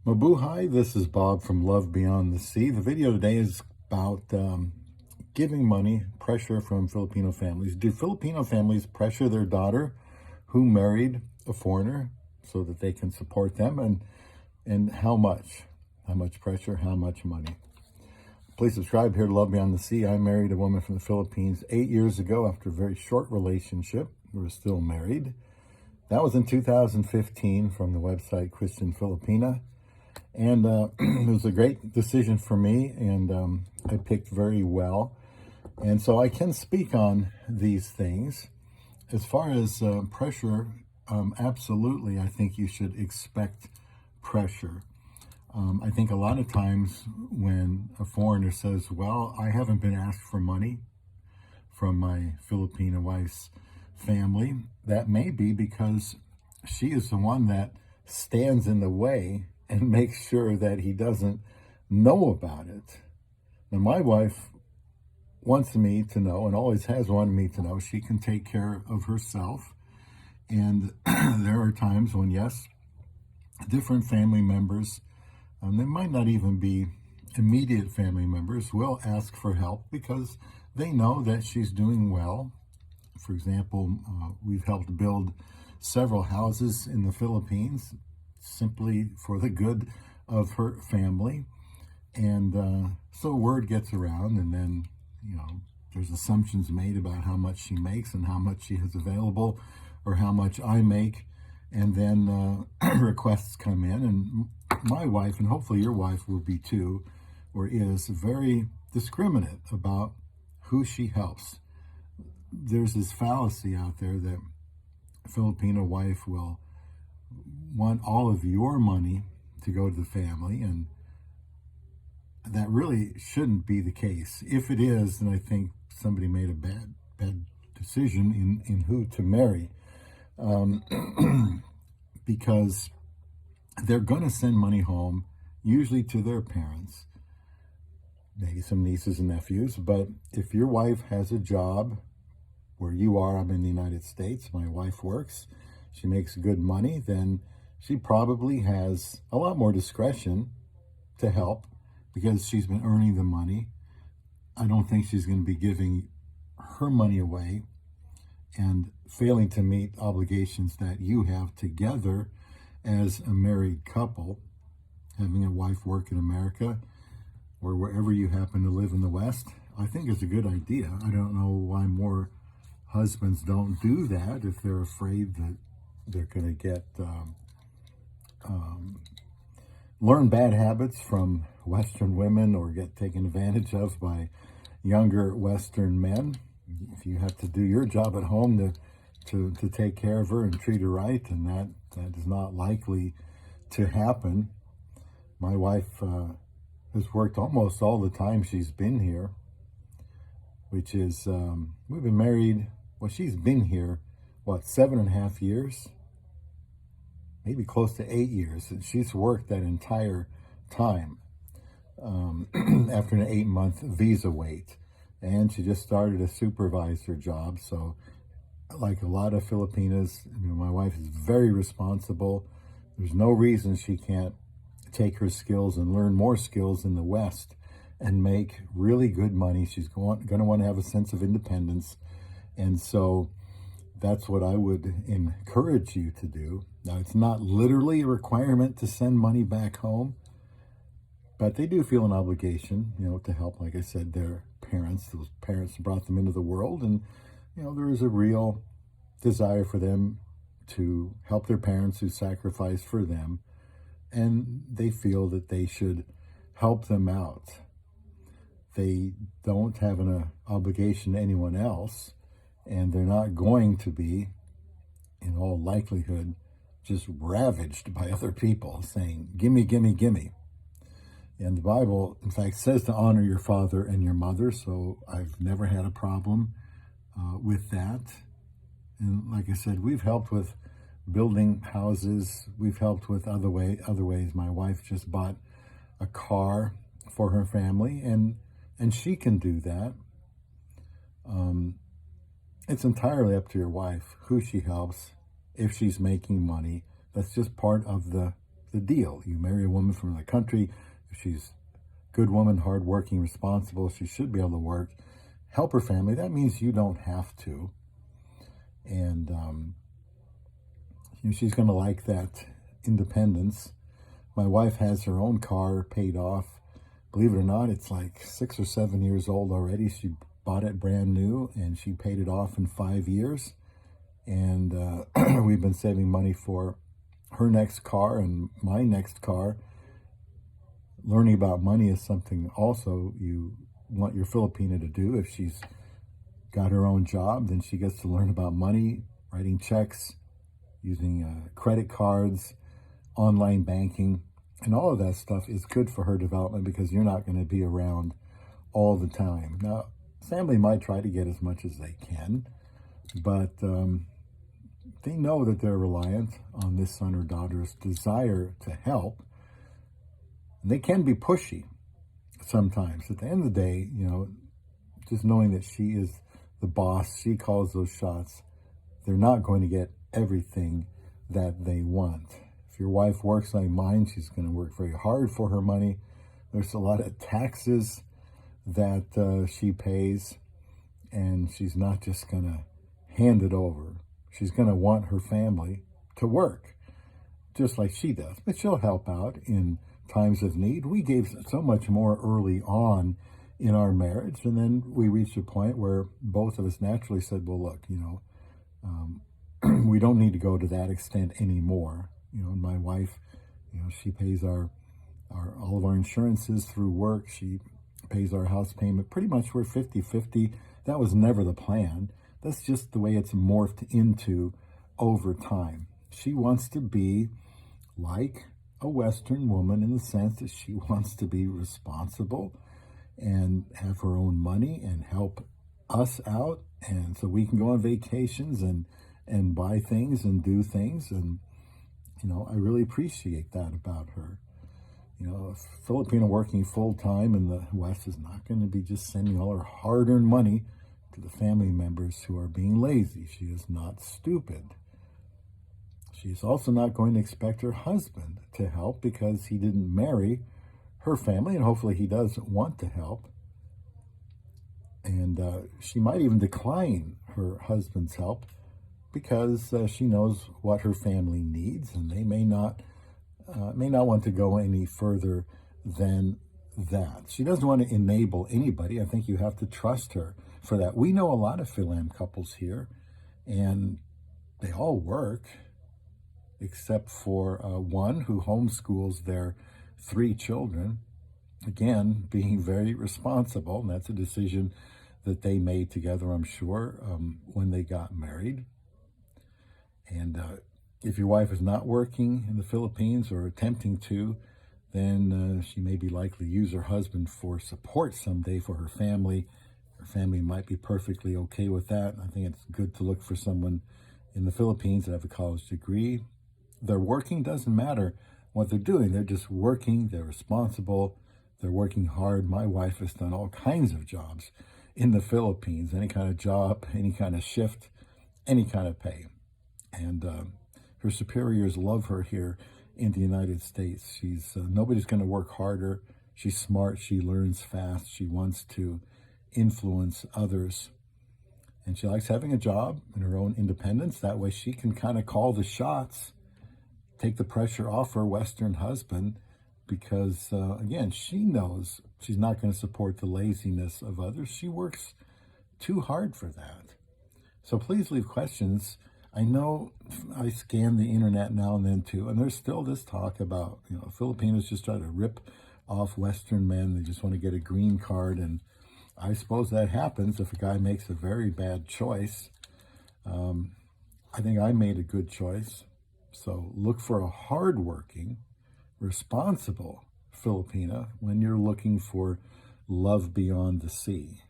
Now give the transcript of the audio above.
Mabuhay, this is Bob from Love Beyond the Sea. The video today is about giving money, pressure from Filipino families. Do Filipino families pressure their daughter who married a foreigner so that they can support them? And how much? How much pressure? How much money? Please subscribe here to Love Beyond the Sea. I married a woman from the Philippines 8 years ago after a very short relationship. We were still married. That was in 2015 from the website Christian Filipina. And it was a great decision for me, and I picked very well. And so I can speak on these things. As far as pressure, absolutely, I think you should expect pressure. I think a lot of times when a foreigner says, well, I haven't been asked for money from my Filipina wife's family, that may be because she is the one that stands in the way and makes sure that he doesn't know about it. Now, my wife wants me to know, and always has wanted me to know, she can take care of herself. And there are times when, yes, different family members, they might not even be immediate family members, will ask for help because they know that she's doing well. For example, we've helped build several houses in the Philippines simply for the good of her family. And so word gets around, and then, there's assumptions made about how much she makes and how much she has available or how much I make. And then requests come in, and my wife, and hopefully your wife will be too, or is, very discriminate about who she helps. There's this fallacy out there that a Filipino wife will want all of your money to go to the family, and that really shouldn't be the case. If it is, then I think somebody made a bad decision in who to marry, because they're going to send money home, usually to their parents, maybe some nieces and nephews. But if your wife has a job where you are, I'm in the United States, my wife works, she makes good money, then she probably has a lot more discretion to help because she's been earning the money. I don't think she's going to be giving her money away and failing to meet obligations that you have together as a married couple. Having a wife work in America or wherever you happen to live in the West, I think is a good idea. I don't know why more husbands don't do that if they're afraid that they're going to get learn bad habits from Western women or get taken advantage of by younger Western men. If you have to do your job at home to take care of her and treat her right, and that is not likely to happen. My wife has worked almost all the time she's been here, which is, we've been married, well, she's been here, 7.5 years? Maybe close to 8 years. And she's worked that entire time after an 8-month visa wait. And she just started a supervisor job. So like a lot of Filipinas, my wife is very responsible. There's no reason she can't take her skills and learn more skills in the West and make really good money. She's going to want to have a sense of independence. And so that's what I would encourage you to do. Now, it's not literally a requirement to send money back home, but they do feel an obligation, to help, like I said, their parents. Those parents brought them into the world, and, there is a real desire for them to help their parents who sacrificed for them, and they feel that they should help them out. They don't have an obligation to anyone else, and they're not going to be, in all likelihood, just ravaged by other people saying, gimme, gimme, gimme. And the Bible, in fact, says to honor your father and your mother, so I've never had a problem with that. And like I said, we've helped with building houses. We've helped with other ways. My wife just bought a car for her family, and she can do that. It's entirely up to your wife who she helps, if she's making money. That's just part of the the deal. You marry a woman from the country, if she's a good woman, hardworking, responsible, she should be able to work, help her family. That means you don't have to. And she's going to like that independence. My wife has her own car paid off. Believe it or not, it's like 6 or 7 years old already. She bought it brand new, and she paid it off in 5 years. And we've been saving money for her next car and my next car. Learning about money is something also you want your Filipina to do. If she's got her own job, then she gets to learn about money, writing checks, using credit cards, online banking, and all of that stuff is good for her development because you're not going to be around all the time. Now, family might try to get as much as they can, but they know that they're reliant on this son or daughter's desire to help. And they can be pushy sometimes. At the end of the day, just knowing that she is the boss, she calls those shots, they're not going to get everything that they want. If your wife works like mine, she's going to work very hard for her money. There's a lot of taxes that she pays, and she's not just going to hand it over. She's going to want her family to work, just like she does. But she'll help out in times of need. We gave so much more early on in our marriage, and then we reached a point where both of us naturally said, well, look, we don't need to go to that extent anymore. My wife, she pays all of our insurances through work. She pays our house payment. Pretty much we're 50-50. That was never the plan. That's just the way it's morphed into over time. She wants to be like a Western woman in the sense that she wants to be responsible and have her own money and help us out, and so we can go on vacations and buy things and do things. And I really appreciate that about her. A Filipina working full-time in the West is not going to be just sending all her hard-earned money to the family members who are being lazy. She is not stupid. She is also not going to expect her husband to help because he didn't marry her family, and hopefully he does want to help. And she might even decline her husband's help because she knows what her family needs, and they may not want to go any further than that. She doesn't want to enable anybody. I think you have to trust her for that. We know a lot of Philam couples here, and they all work, except for one who homeschools their 3 children. Again, being very responsible, and that's a decision that they made together, I'm sure, when they got married. And if your wife is not working in the Philippines or attempting to, then she may be likely to use her husband for support someday for her family. Her family might be perfectly okay with that. I think it's good to look for someone in the Philippines that have a college degree. They're working, doesn't matter what they're doing. They're just working, they're responsible, they're working hard. My wife has done all kinds of jobs in the Philippines, any kind of job, any kind of shift, any kind of pay. And her superiors love her here in the United States. Nobody's going to work harder. She's smart. She learns fast. She wants to influence others. And she likes having a job and her own independence. That way she can kind of call the shots, take the pressure off her Western husband, because, again, she knows she's not going to support the laziness of others. She works too hard for that. So please leave questions. I know I scan the internet now and then too, and there's still this talk about, Filipinos just try to rip off Western men. They just want to get a green card, and I suppose that happens if a guy makes a very bad choice. I think I made a good choice. So look for a hardworking, responsible Filipina when you're looking for love beyond the sea.